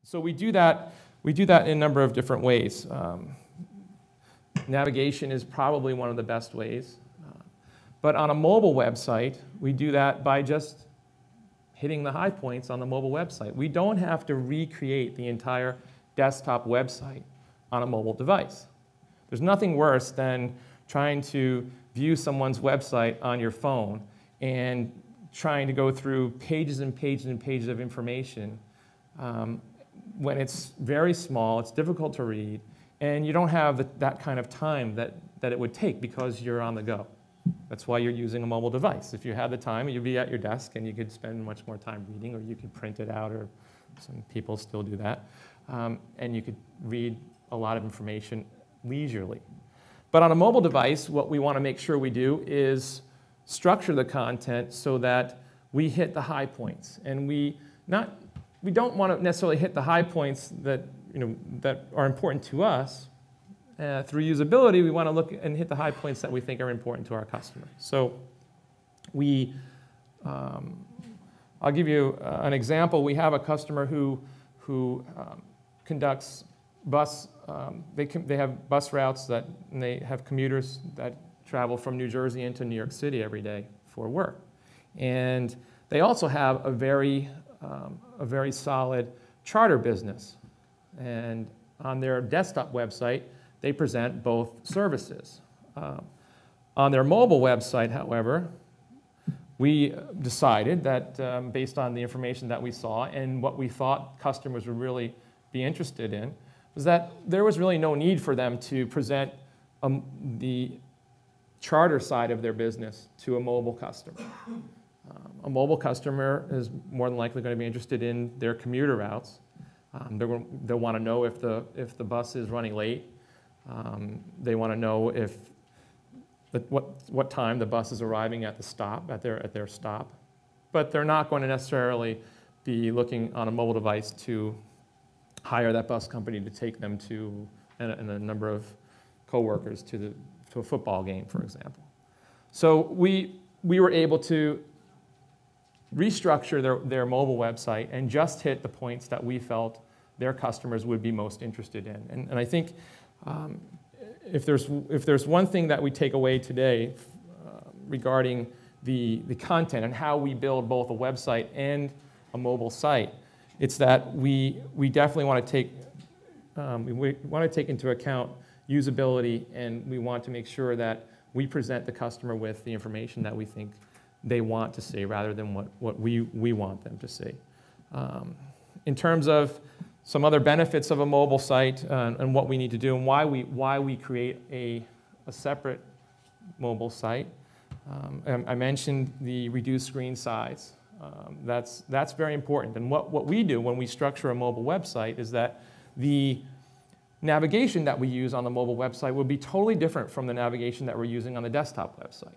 So we do that in a number of different ways. Navigation is probably one of the best ways. But on a mobile website, we do that by just hitting the high points on the mobile website. We don't have to recreate the entire desktop website on a mobile device. There's nothing worse than trying to view someone's website on your phone and trying to go through pages and pages and pages of information when it's very small, it's difficult to read, and you don't have that kind of time that it would take because you're on the go. That's why you're using a mobile device. If you had the time, you'd be at your desk and you could spend much more time reading, or you could print it out, or some people still do that, and you could read a lot of information leisurely. But on a mobile device, what we want to make sure we do is structure the content so that we hit the high points. And we don't want to necessarily hit the high points that are important to us. Through usability, we want to look and hit the high points that we think are important to our customer. So I'll give you an example. We have a customer who conducts they have bus routes and they have commuters that travel from New Jersey into New York City every day for work. And they also have a very solid charter business. And on their desktop website, they present both services. On their mobile website, however, we decided that based on the information that we saw and what we thought customers would really be interested in, was that there was really no need for them to present the charter side of their business to a mobile customer. A mobile customer is more than likely going to be interested in their commuter routes. They'll want to know if the bus is running late. They want to know what time the bus is arriving at the stop, at their stop. But they're not going to necessarily be looking on a mobile device to hire that bus company to take them to and a number of coworkers to a football game, for example. So we were able to restructure their mobile website and just hit the points that we felt their customers would be most interested in. And I think if there's one thing that we take away today regarding the content and how we build both a website and a mobile site, it's that we definitely want to take into account usability, and we want to make sure that we present the customer with the information that we think they want to see rather than what we want them to see. In terms of some other benefits of a mobile site and what we need to do and why we create a separate mobile site, I mentioned the reduced screen size. That's very important. And what we do when we structure a mobile website is that the navigation that we use on the mobile website will be totally different from the navigation that we're using on the desktop website.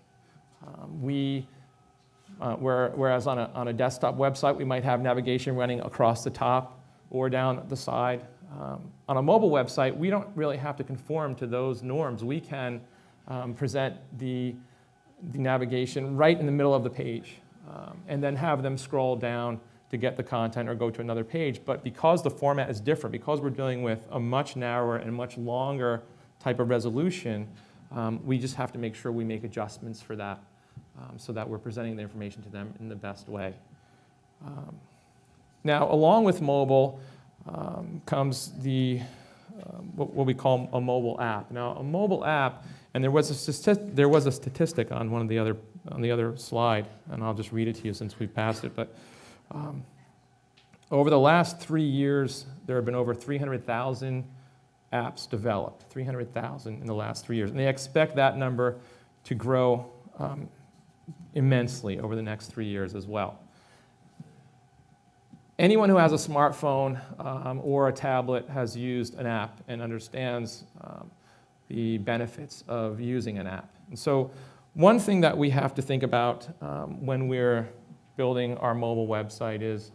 Whereas on a desktop website, we might have navigation running across the top or down the side. On a mobile website, we don't really have to conform to those norms. We can present the navigation right in the middle of the page and then have them scroll down to get the content or go to another page. But because the format is different, because we're dealing with a much narrower and much longer type of resolution, we just have to make sure we make adjustments for that so that we're presenting the information to them in the best way. Now, along with mobile comes what we call a mobile app. Now, a mobile app, and there was a statistic on the other slide, and I'll just read it to you since we passed it. But over the last 3 years, there have been over 300,000 apps developed. 300,000 in the last 3 years, and they expect that number to grow immensely over the next 3 years as well. Anyone who has a smartphone or a tablet has used an app and understands the benefits of using an app. And so one thing that we have to think about when we're building our mobile website is,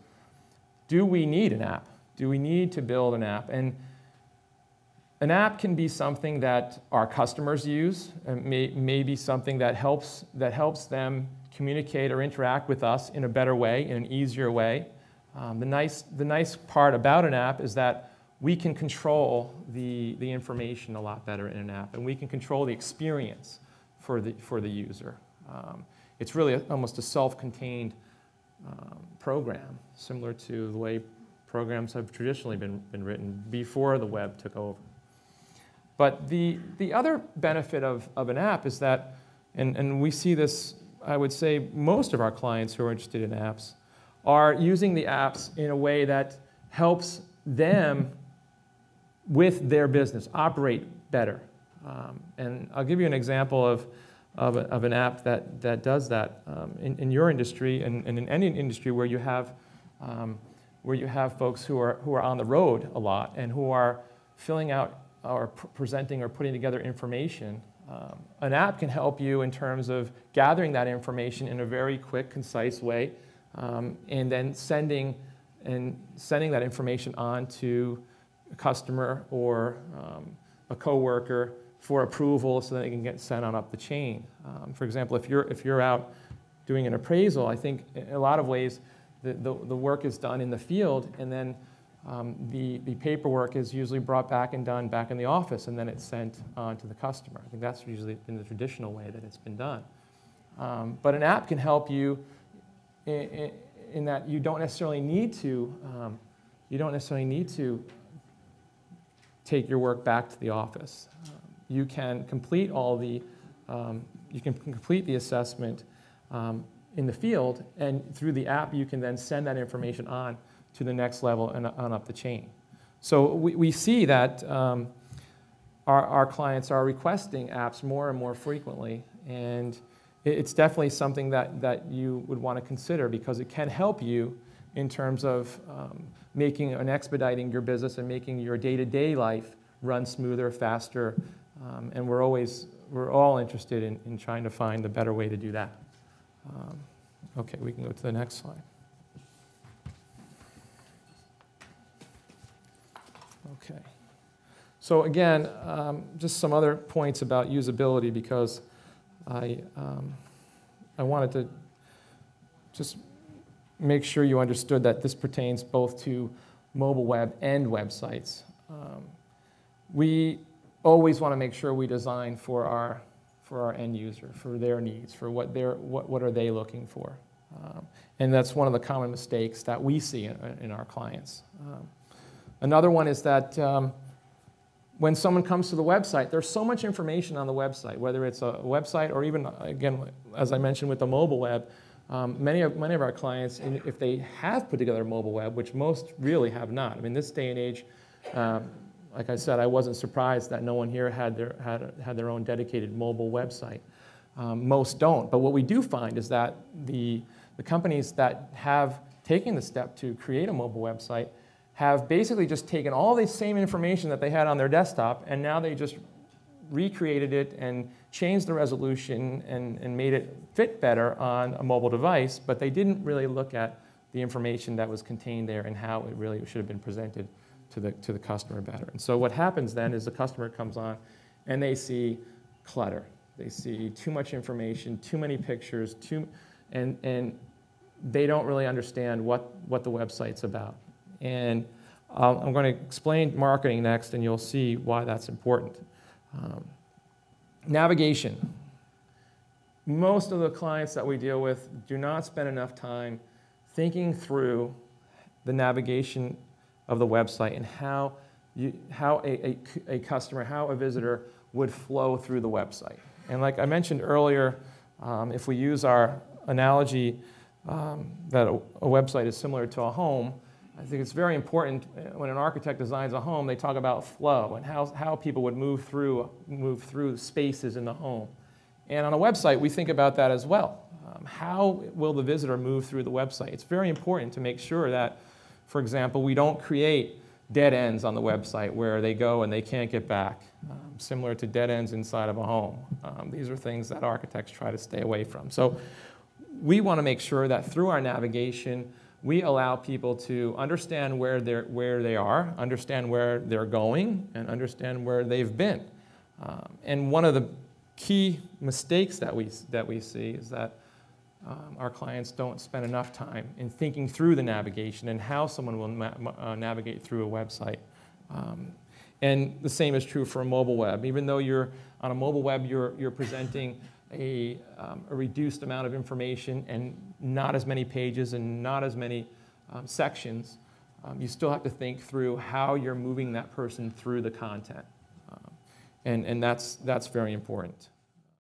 do we need an app? Do we need to build an app? And an app can be something that our customers use, and may be something that helps them communicate or interact with us in a better way, in an easier way. The nice part about an app is that we can control the information a lot better in an app, and we can control the experience for the user. It's really almost a self-contained program, similar to the way programs have traditionally been written before the web took over. But the other benefit of an app is that, and we see this, I would say most of our clients who are interested in apps are using the apps in a way that helps them with their business operate better. And I'll give you an example of an app that does that in your industry and in any industry where you have folks who are on the road a lot and who are filling out or presenting or putting together information. An app can help you in terms of gathering that information in a very quick, concise way, and then sending that information on to a customer or a coworker for approval so that it can get sent on up the chain. For example, if you're out doing an appraisal, I think in a lot of ways the work is done in the field, and then the paperwork is usually brought back and done back in the office, and then it's sent on to the customer. I think that's usually been the traditional way that it's been done. But an app can help you in that you don't necessarily need to take your work back to the office. You can complete the assessment in the field, and through the app you can then send that information on to the next level and on up the chain. So we see that our clients are requesting apps more and more frequently, and it's definitely something that you would want to consider because it can help you in terms of making and expediting your business and making your day-to-day life run smoother, faster, and we're all interested in trying to find a better way to do that. Okay, we can go to the next slide. Okay. So again, just some other points about usability because I wanted to just make sure you understood that this pertains both to mobile web and websites. We always want to make sure we design for our end user, for their needs, for what are they looking for. And that's one of the common mistakes that we see in our clients. Another one is that when someone comes to the website, there's so much information on the website, whether it's a website or even, again, as I mentioned with the mobile web, many of our clients, if they have put together a mobile web, which most really have not. I mean, this day and age, like I said, I wasn't surprised that no one here had their own dedicated mobile website. Most don't. But what we do find is that the companies that have taken the step to create a mobile website have basically just taken all the same information that they had on their desktop, and now they just recreated it and changed the resolution and made it fit better on a mobile device, but they didn't really look at the information that was contained there and how it really should have been presented to the customer better. And so what happens then is the customer comes on and they see clutter. They see too much information, too many pictures, and they don't really understand what the website's about. And I'm going to explain marketing next, and you'll see why that's important. Navigation. Most of the clients that we deal with do not spend enough time thinking through the navigation of the website and how a customer, how a visitor would flow through the website. And like I mentioned earlier, if we use our analogy that a website is similar to a home, I think it's very important when an architect designs a home, they talk about flow and how people would move through spaces in the home. And on a website, we think about that as well. How will the visitor move through the website? It's very important to make sure that, for example, we don't create dead ends on the website where they go and they can't get back, similar to dead ends inside of a home. These are things that architects try to stay away from. So we want to make sure that through our navigation, we allow people to understand where they are, understand where they're going, and understand where they've been. And one of the key mistakes that we see is that our clients don't spend enough time in thinking through the navigation and how someone will navigate through a website. And the same is true for a mobile web. Even though you're on a mobile web, you're presenting a reduced amount of information and not as many pages and not as many sections, you still have to think through how you're moving that person through the content. And that's very important.